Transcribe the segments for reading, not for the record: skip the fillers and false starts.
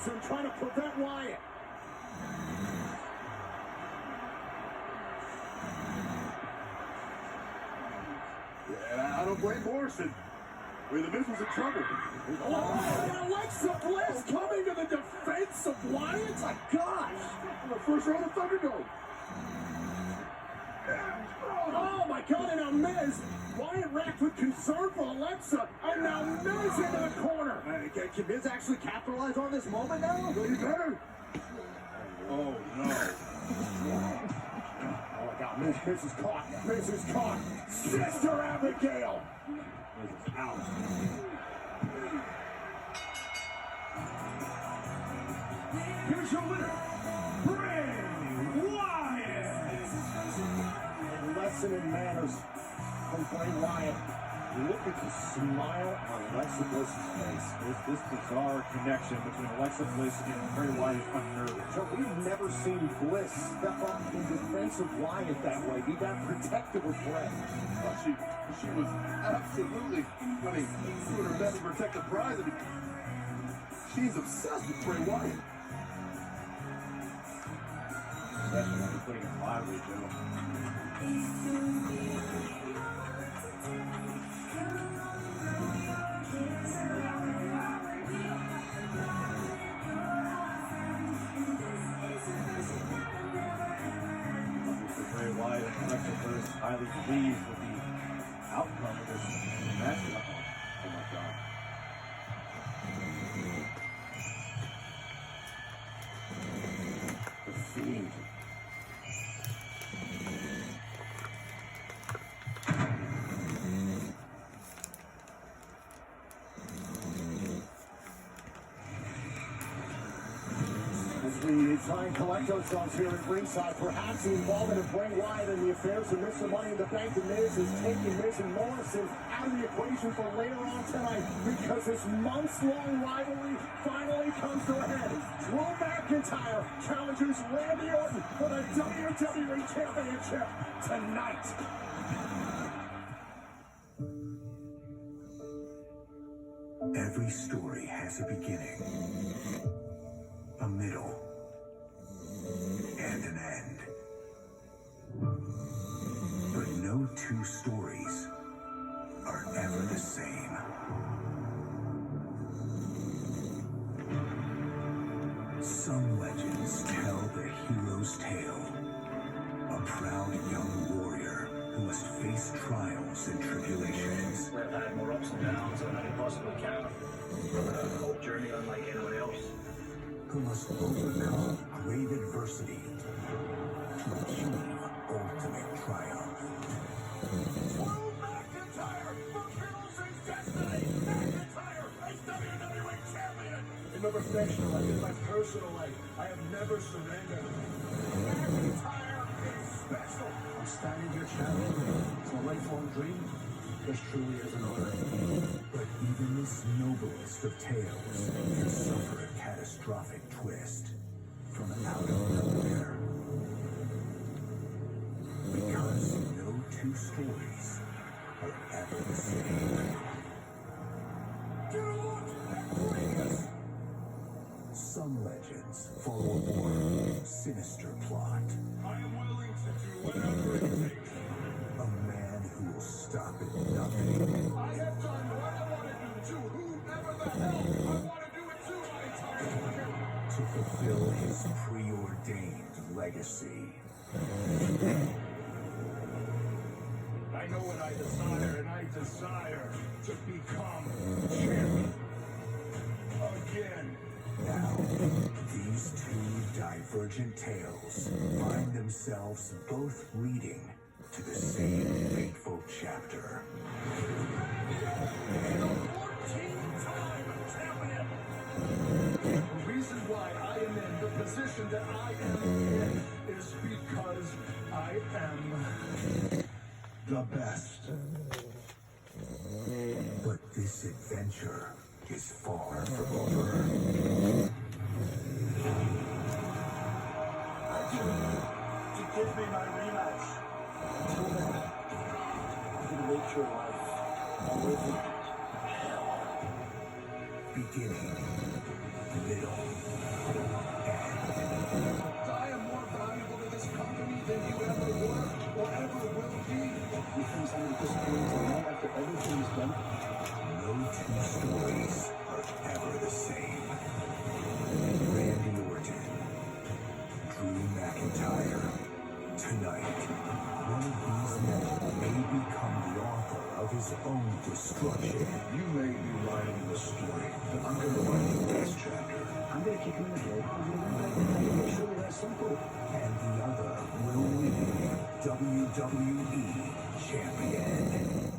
him, trying to prevent Wyatt. Yeah, I don't blame Morrison. I mean, the Miz was in trouble. Oh, and Alexa Bliss coming to the defense of Wyatt? My gosh! The first round of Thunderdome. Oh my God, and now Miz. Wyatt racked with concern for Alexa, and now Miz into the corner. Can Miz actually capitalize on this moment now? Well, you better. Oh, no. Oh my God, Miz is caught. Miz is caught. Sister Abigail. Miz is out. Here's your winner, Bray Wyatt. A lesson in manners from Bray Wyatt. Look at the smile on Alexa Bliss's face. This bizarre connection between Alexa Bliss and Bray Wyatt is unnerving. So we've never seen Bliss step up in defense of Wyatt that way. Be that protective of Bray. She was absolutely, doing her best to protect the prize. I mean, she's obsessed with Bray Wyatt. Especially when you're putting it lively, Joe. Bray Wyatt and Alexa Bliss highly pleased with the outcome of this match. Oh my God. The Fiend. As we try and collect ourselves here at ringside, perhaps the involvement of Bray Wyatt in the affairs of Mr. Money in the Bank and Miz is taking Miz and Morrison out of the equation for later on tonight, because this months-long rivalry finally comes to a head. Drew McIntyre challenges Randy Orton for the WWE Championship tonight. Every story has a beginning, a middle, and an end. But no two stories are ever the same. Some legends tell the hero's tale. A proud young warrior who must face trials and tribulations. I've had more ups and downs than I could possibly count. A whole journey unlike anyone else. Who must overcome great adversity to achieve ultimate triumph. Drew McIntyre fulfills his destiny. McIntyre is WWE Champion. In my professional life, in my personal life, I have never surrendered. McIntyre is special. I'm standing here challenging. It's my lifelong dream. This truly is an honor. But even this noblest of tales can suffer a catastrophic twist from out of nowhere. Because no two stories are ever the same. Some legends follow a more sinister plot. I am willing to do whatever it takes. A man who will stop at nothing I have done what I want to do to whoever the hell I want to do it to my entire career. to fulfill his preordained legacy. I know what I desire, and I desire to become champion again. Now, these two divergent tales find themselves both leading to the same fateful chapter. And a 14-time champion. The reason why I am in the position that I am in is because I am the best. But this adventure is far from over. To give me my rematch. Until then, I'm gonna make your life a living hell. Beginning middle, I am more valuable to this company than you ever were or ever will be. You think somebody disappears tonight after everything's done? no two stories are ever the same. Randy Orton, Drew McIntyre. Tonight, one of these men may become the author of his own destruction. You may be writing the story, but I'm going to write the next chapter. I'm gonna kick him in the head. I'm gonna make sure that's simple. And the other will be WWE champion.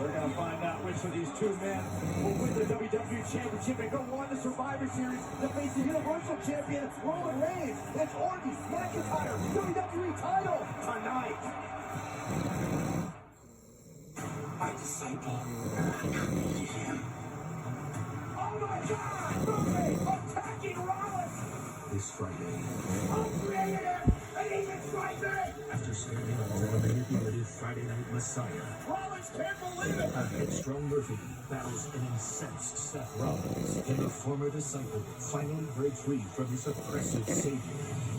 We're going to find out which of these two men will win the WWE Championship and go on to Survivor Series to face the Universal Champion, Roman Reigns. It's Orton McIntyre, WWE title tonight. My disciple created him. Oh my God! Roman attacking Rollins! This Friday, I created him, and he can fight me! after standing on the manipulative Friday Night Messiah, Rollins can't believe it! a headstrong Murphy battles an incensed Seth Rollins, and the former disciple finally breaks free from his oppressive savior.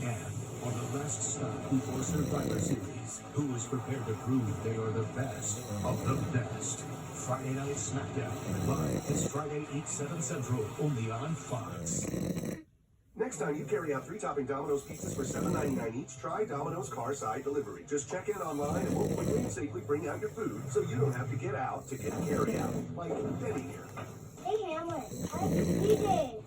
And on the last stop before Survivor Series, who is prepared to prove they are the best of the best? Friday Night SmackDown, live this Friday, 8/7 Central, only on Fox. Next time you carry out 3-topping Domino's pizzas for $7.99 each, try Domino's Carside Delivery. Just check in online and we'll quickly and safely bring out your food so you don't have to get out to get carry out. Like Benny here. Hey Hamlet, I have 3 days.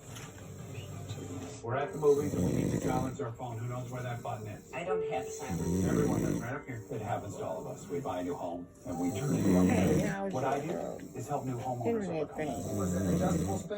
We're at the movies and we need to silence our phone. Who knows where that button is? I don't have silence. Everyone that's right up here. It happens to all of us. We buy a new home and we turn it on. Hey, how's What your I do is help new homeowners internet overcome. thing?